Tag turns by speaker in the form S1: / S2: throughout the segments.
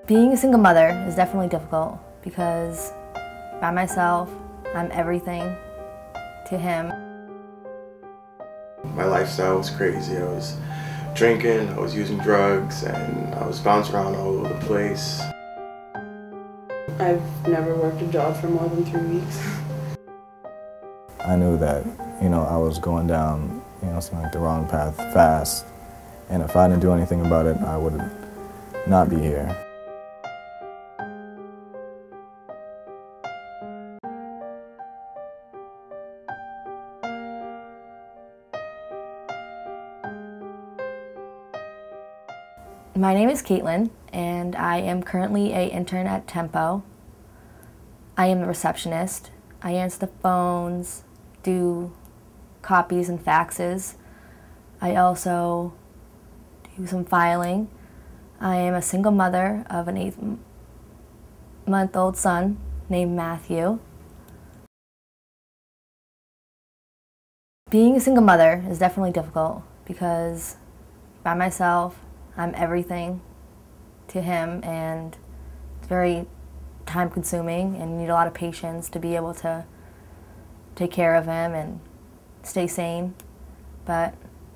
S1: Being a single mother is definitely difficult because by myself, I'm everything to him.
S2: My lifestyle was crazy. I was drinking, I was using drugs, and I was bouncing around all over the place.
S3: I've never worked a job for more than 3 weeks.
S4: I knew that, I was going down, something like the wrong path fast. And if I didn't do anything about it, I would not be here.
S1: My name is Caitlin, and I am currently an intern at Tempo. I am the receptionist. I answer the phones, do copies and faxes. I also do some filing. I am a single mother of an 8-month-old son named Matthew. Being a single mother is definitely difficult because by myself, I'm everything to him, and it's very time-consuming, and you need a lot of patience to be able to take care of him and stay sane. But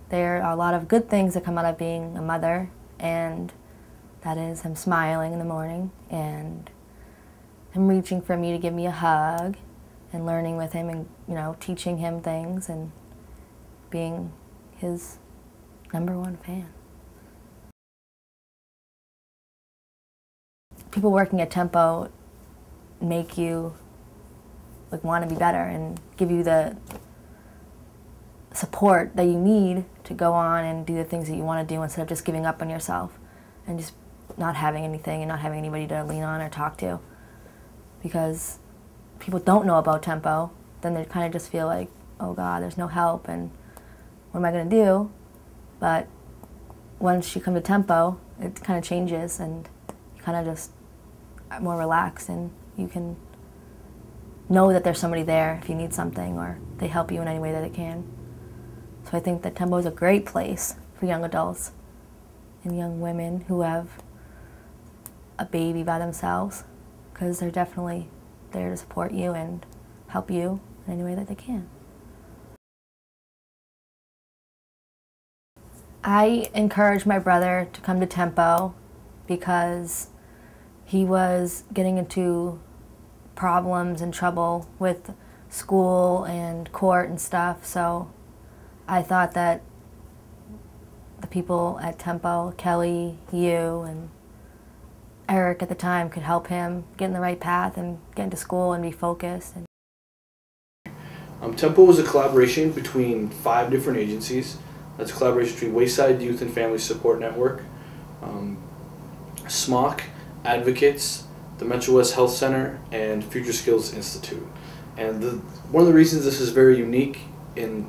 S1: there are a lot of good things that come out of being a mother, and that is him smiling in the morning and him reaching for me to give me a hug and learning with him and, teaching him things and being his #1 fan. People working at Tempo make you want to be better and give you the support that you need to go on and do the things that you want to do instead of just giving up on yourself and just not having anything and not having anybody to lean on or talk to. Because people don't know about Tempo, then they kind of just feel like, oh God, there's no help and what am I going to do? But once you come to Tempo, it kind of changes and you kind of just more relaxed, and you can know that there's somebody there if you need something or they help you in any way that they can. So I think that Tempo is a great place for young adults and young women who have a baby by themselves, because they're definitely there to support you and help you in any way that they can. I encourage my brother to come to Tempo because he was getting into problems and trouble with school and court and stuff, so I thought that the people at Tempo, Kelly, you, and Eric at the time could help him get in the right path and get into school and be focused.
S5: Tempo is a collaboration between 5 different agencies. That's a collaboration between Wayside Youth and Family Support Network, SMOC, Advocates, the Metro West Health Center, and Future Skills Institute. And one of the reasons this is very unique in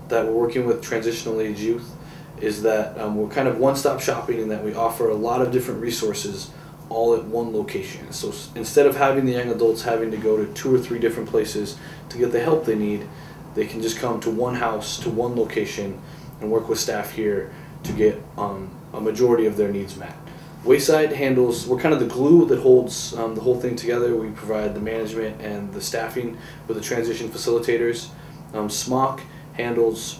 S5: that we're working with transitional age youth is that we're kind of one-stop shopping in that we offer a lot of different resources all at one location. So instead of having the young adults having to go to 2 or 3 different places to get the help they need, they can just come to one house, to one location, and work with staff here to get a majority of their needs met. Wayside handles, we're kind of the glue that holds the whole thing together. We provide the management and the staffing with the transition facilitators. SMOC handles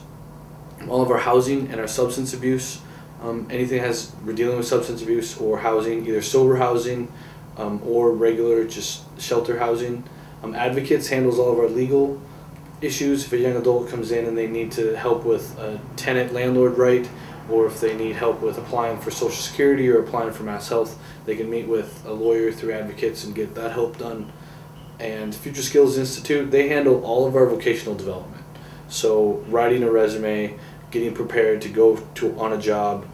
S5: all of our housing and our substance abuse. Anything we're dealing with substance abuse or housing, either sober housing or regular just shelter housing. Advocates handles all of our legal issues. If a young adult comes in and they need to help with a tenant-landlord right, or if they need help with applying for Social Security or applying for Mass Health, they can meet with a lawyer through Advocates and get that help done. And Future Skills Institute, they handle all of our vocational development. So writing a resume, getting prepared to go on a job,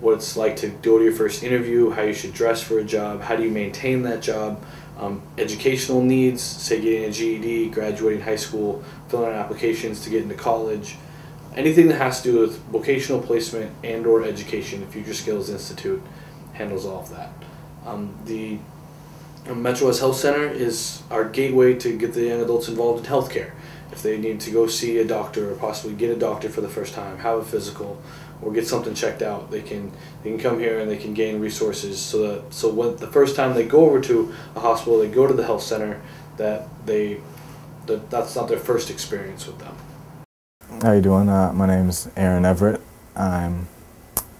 S5: what it's like to go to your first interview, how you should dress for a job, how do you maintain that job, educational needs, say getting a GED, graduating high school, filling out applications to get into college. Anything that has to do with vocational placement and or education, the Future Skills Institute handles all of that. The Metro West Health Center is our gateway to get the young adults involved in healthcare. If they need to go see a doctor or possibly get a doctor for the first time, have a physical, or get something checked out, they can come here and they can gain resources so when the first time they go over to a hospital, they go to the health center, that's not their first experience with them.
S4: How you doing? My name's Aaron Everett. I'm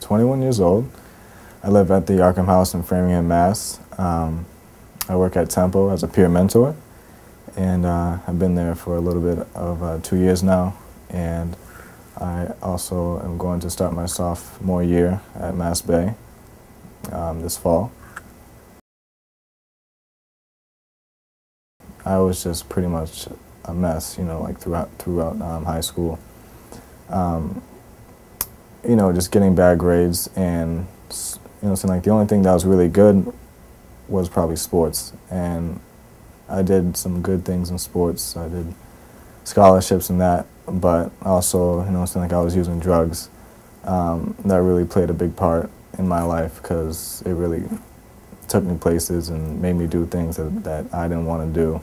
S4: 21 years old. I live at the Arkham House in Framingham, Mass. I work at Tempo as a peer mentor, and I've been there for a little bit of 2 years now, and I also am going to start my sophomore year at Mass Bay this fall. I was just pretty much a mess, you know, like throughout high school. You know, just getting bad grades, and you know, so like the only thing that was really good was probably sports, and I did some good things in sports. I did scholarships and that, but also, you know, so like I was using drugs. That really played a big part in my life because it really took me places and made me do things that I didn't want to do.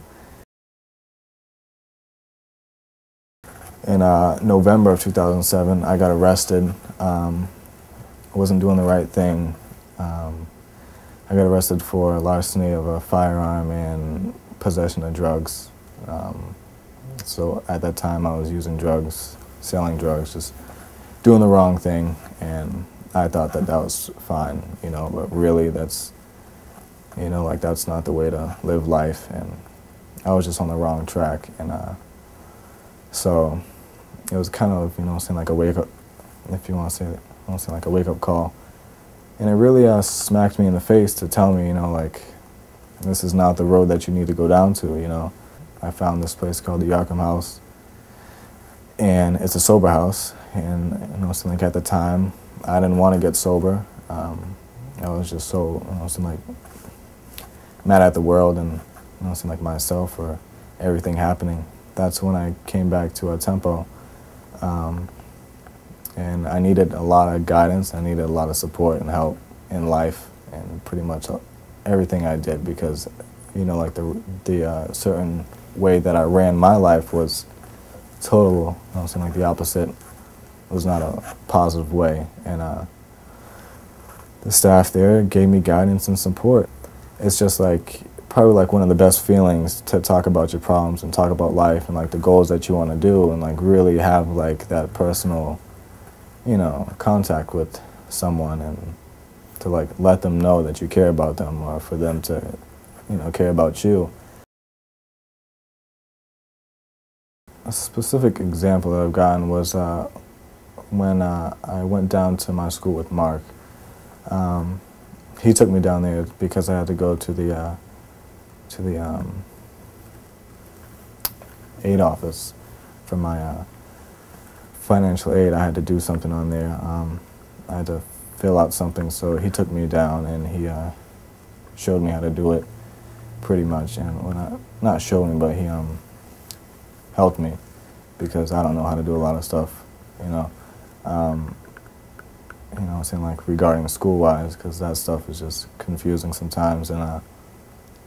S4: In November of 2007, I got arrested. I wasn't doing the right thing. I got arrested for larceny of a firearm and possession of drugs. So at that time, I was using drugs, selling drugs, just doing the wrong thing, and I thought that was fine, you know, but really that's, you know, like that's not the way to live life, and I was just on the wrong track, and so it was kind of, you know, saying like a wake-up, if you want to say it, I want to say like a wake-up call. And it really smacked me in the face to tell me, you know, like, this is not the road that you need to go down to, you know. I found this place called the Arkham House, and it's a sober house. And, you know, so like at the time, I didn't want to get sober. I was just so, you know, so like mad at the world and, you know, so like myself for everything happening. That's when I came back to a Tempo. And I needed a lot of guidance, I needed a lot of support and help in life, and pretty much everything I did, because, you know, like the certain way that I ran my life was total, you know, something like the opposite. It was not a positive way, and the staff there gave me guidance and support. It's just like probably like one of the best feelings to talk about your problems and talk about life and like the goals that you want to do, and like really have like that personal, you know, contact with someone, and to like let them know that you care about them, or for them to, you know, care about you. A specific example that I've gotten was when I went down to my school with Mark. He took me down there because I had to go to the aid office for my financial aid. I had to do something on there. I had to fill out something, so he took me down and he showed me how to do it, pretty much. And well, not showed me, but he helped me, because I don't know how to do a lot of stuff, you know. You know, saying like regarding school-wise, because that stuff is just confusing sometimes, and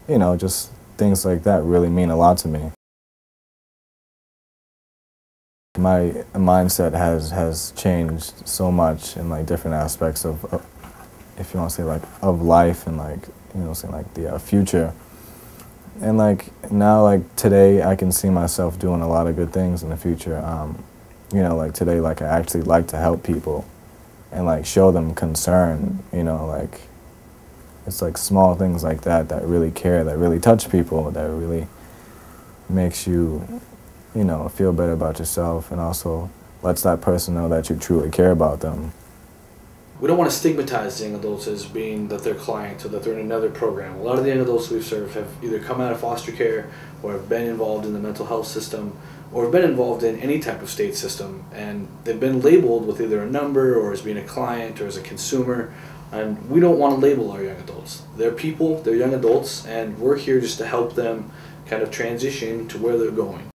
S4: you know, just things like that really mean a lot to me. My mindset has changed so much in like different aspects of if you want to say like of life, and like, you know, saying like the future. And like now, like today, I can see myself doing a lot of good things in the future. You know, like today, like I actually like to help people and like show them concern, you know, like it's like small things like that that really care, that really touch people, that really makes you, you know, feel better about yourself, and also lets that person know that you truly care about them.
S5: We don't want to stigmatize young adults as being that they're clients or that they're in another program. A lot of the young adults we've served have either come out of foster care, or have been involved in the mental health system, or have been involved in any type of state system, and they've been labeled with either a number, or as being a client, or as a consumer. And we don't want to label our young adults. They're people, they're young adults, and we're here just to help them kind of transition to where they're going.